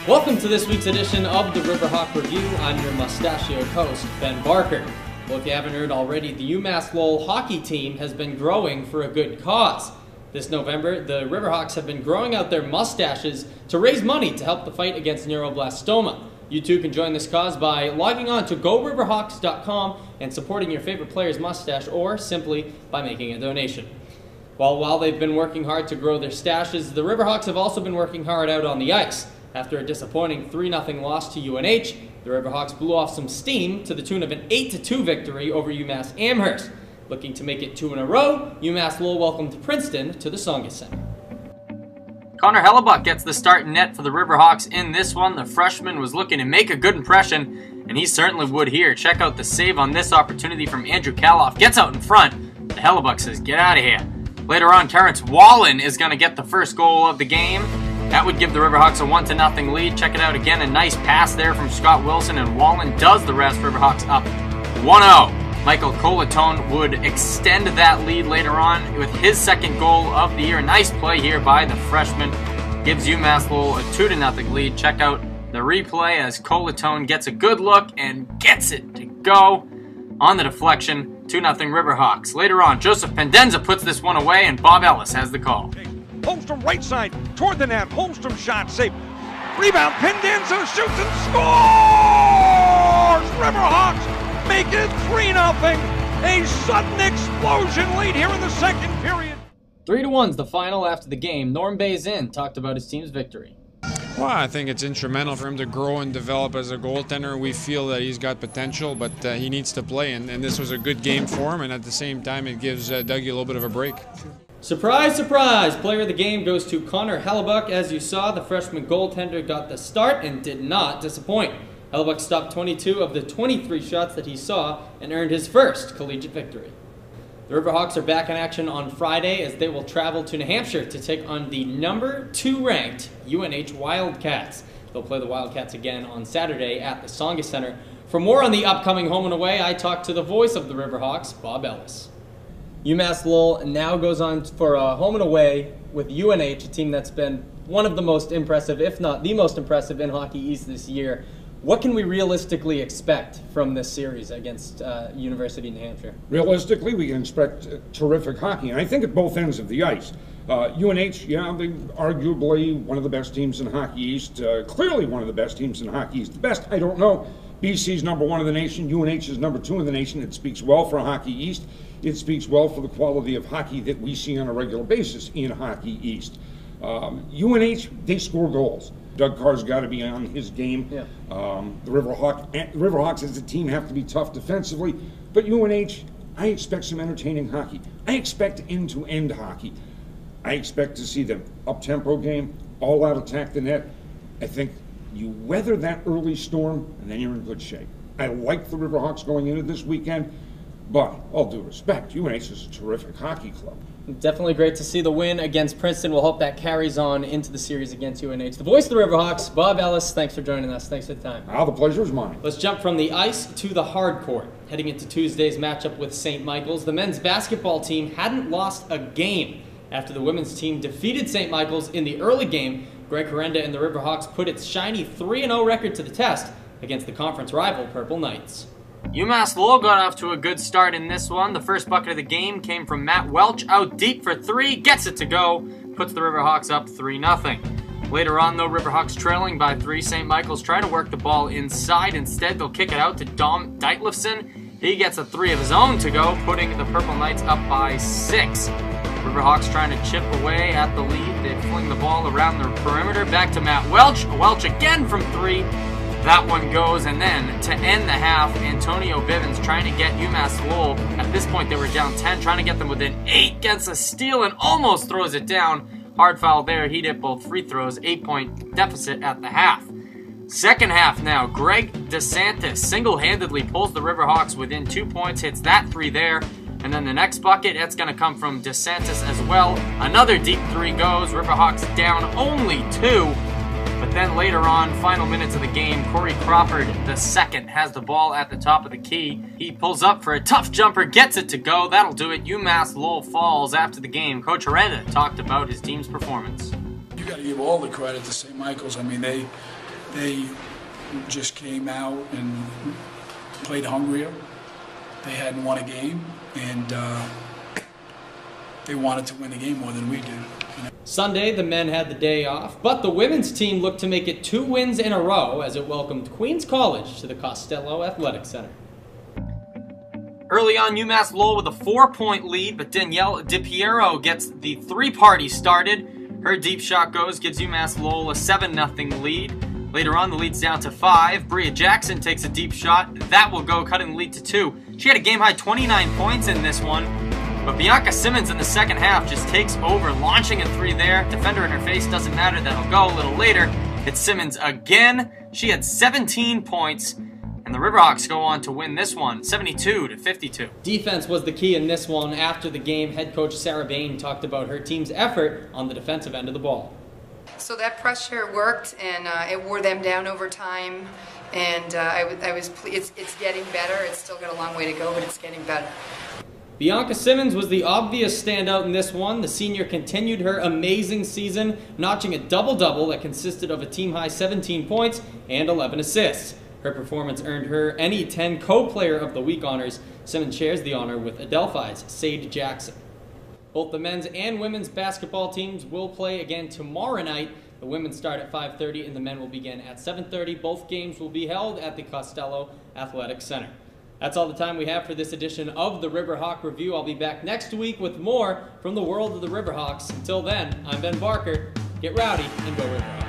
Welcome to this week's edition of the Riverhawk Review. I'm your mustachioed host, Ben Barker. Well, if you haven't heard already, the UMass Lowell hockey team has been growing for a good cause. This November, the Riverhawks have been growing out their mustaches to raise money to help the fight against neuroblastoma. You too can join this cause by logging on to GoRiverhawks.com and supporting your favorite player's mustache, or simply by making a donation. While they've been working hard to grow their stashes, the Riverhawks have also been working hard out on the ice. After a disappointing 3-0 loss to UNH, the Riverhawks blew off some steam to the tune of an 8-2 victory over UMass Amherst. Looking to make it 2 in a row, UMass Lowell welcomed Princeton to the Tsongas Center. Connor Hellebuck gets the start in net for the Riverhawks in this one. The freshman was looking to make a good impression, and he certainly would here. Check out the save on this opportunity from Andrew Kaloff. Gets out in front. The Hellebuck says, "Get out of here." Later on, Terrence Wallen is going to get the first goal of the game. That would give the Riverhawks a 1-0 lead. Check it out again. A nice pass there from Scott Wilson, and Wallen does the rest. Riverhawks up 1-0. Michael Colatone would extend that lead later on with his second goal of the year. Nice play here by the freshman. Gives UMass Lowell a 2-0 lead. Check out the replay as Colatone gets a good look and gets it to go on the deflection. 2-0 Riverhawks. Later on, Joseph Pendenza puts this one away, and Bob Ellis has the call. Holmstrom right side, toward the net. Holmstrom shot, safe. Rebound, Pendenza shoots and scores! Riverhawks make it 3-0. A sudden explosion lead here in the second period. 3-1's the final after the game. Norm Bazin talked about his team's victory. Well, I think it's instrumental for him to grow and develop as a goaltender. We feel that he's got potential, but he needs to play, and this was a good game for him, and at the same time it gives Dougie a little bit of a break. Surprise, surprise! Player of the game goes to Connor Hellebuck. As you saw, the freshman goaltender got the start and did not disappoint. Hellebuck stopped 22 of the 23 shots that he saw and earned his first collegiate victory. The Riverhawks are back in action on Friday as they will travel to New Hampshire to take on the number 2 ranked UNH Wildcats. They'll play the Wildcats again on Saturday at the Tsongas Center. For more on the upcoming home and away, I talked to the voice of the Riverhawks, Bob Ellis. UMass Lowell now goes on for a home and away with UNH, a team that's been one of the most impressive, if not the most impressive, in Hockey East this year. What can we realistically expect from this series against University of New Hampshire? Realistically, we can expect terrific hockey, and I think at both ends of the ice. UNH, yeah, they're arguably one of the best teams in Hockey East, clearly one of the best teams in Hockey East. The best, I don't know. BC's #1 in the nation, UNH is #2 in the nation. It speaks well for Hockey East. It speaks well for the quality of hockey that we see on a regular basis in Hockey East. UNH, they score goals. Doug Carr's got to be on his game. Yeah. The Riverhawks as a team have to be tough defensively, but UNH, I expect some entertaining hockey. I expect end-to-end hockey. I expect to see them up-tempo game, all-out attack the net. I think you weather that early storm, and then you're in good shape. I like the Riverhawks going into this weekend, but all due respect, UNH is a terrific hockey club. Definitely great to see the win against Princeton. We'll hope that carries on into the series against UNH. The voice of the Riverhawks, Bob Ellis, thanks for joining us. Thanks for the time. The pleasure is mine. Let's jump from the ice to the hard court. Heading into Tuesday's matchup with St. Michael's, the men's basketball team hadn't lost a game. After the women's team defeated St. Michael's in the early game, Greg Herenda and the Riverhawks put its shiny 3-0 record to the test against the conference rival Purple Knights. UMass Lowell got off to a good start in this one. The first bucket of the game came from Matt Welch out deep for 3, gets it to go, puts the Riverhawks up 3-0. Later on, though, Riverhawks trailing by 3, St. Michael's try to work the ball inside. Instead, they'll kick it out to Dom Deitlifson. He gets a 3 of his own to go, putting the Purple Knights up by 6. Riverhawks trying to chip away at the lead. They fling the ball around the perimeter. Back to Matt Welch. Welch again from 3. That one goes, and then to end the half, Antonio Bivens trying to get UMass Lowell. At this point, they were down 10, trying to get them within 8. Gets a steal and almost throws it down. Hard foul there. He'd hit both free throws. 8-point deficit at the half. Second half now. Greg DeSantis single-handedly pulls the Riverhawks within 2 points. Hits that 3 there. And then the next bucket, it's going to come from DeSantis as well. Another deep 3 goes. Riverhawks down only 2. But then later on, final minutes of the game, Corey Crawford II has the ball at the top of the key. He pulls up for a tough jumper, gets it to go. That'll do it. UMass Lowell falls. After the game, Coach Herenda talked about his team's performance. You got to give all the credit to St. Michael's. I mean, They just came out and played hungrier. They hadn't won a game, and they wanted to win the game more than we did. Sunday, the men had the day off, but the women's team looked to make it 2 wins in a row as it welcomed Queens College to the Costello Athletic Center. Early on, UMass Lowell with a 4-point lead, but Danielle DiPiero gets the 3-party started. Her deep shot goes, gives UMass Lowell a 7-0 lead. Later on, the lead's down to 5. Bria Jackson takes a deep shot. That will go, cutting the lead to 2. She had a game-high 29 points in this one. But Bianca Simmons in the second half just takes over, launching a 3 there. Defender in her face, doesn't matter, that'll go a little later. Hits Simmons again. She had 17 points, and the Riverhawks go on to win this one, 72-52. Defense was the key in this one. After the game, head coach Sarah Bain talked about her team's effort on the defensive end of the ball. So that pressure worked, and it wore them down over time. And it's getting better. It's still got a long way to go, but it's getting better. Bianca Simmons was the obvious standout in this one. The senior continued her amazing season, notching a double-double that consisted of a team-high 17 points and 11 assists. Her performance earned her NE10 Co-Player of the Week honors. Simmons shares the honor with Adelphi's Sade Jackson. Both the men's and women's basketball teams will play again tomorrow night. The women start at 5:30 and the men will begin at 7:30. Both games will be held at the Costello Athletic Center. That's all the time we have for this edition of the Riverhawk Review. I'll be back next week with more from the world of the Riverhawks. Until then, I'm Ben Barker. Get rowdy and go Riverhawks.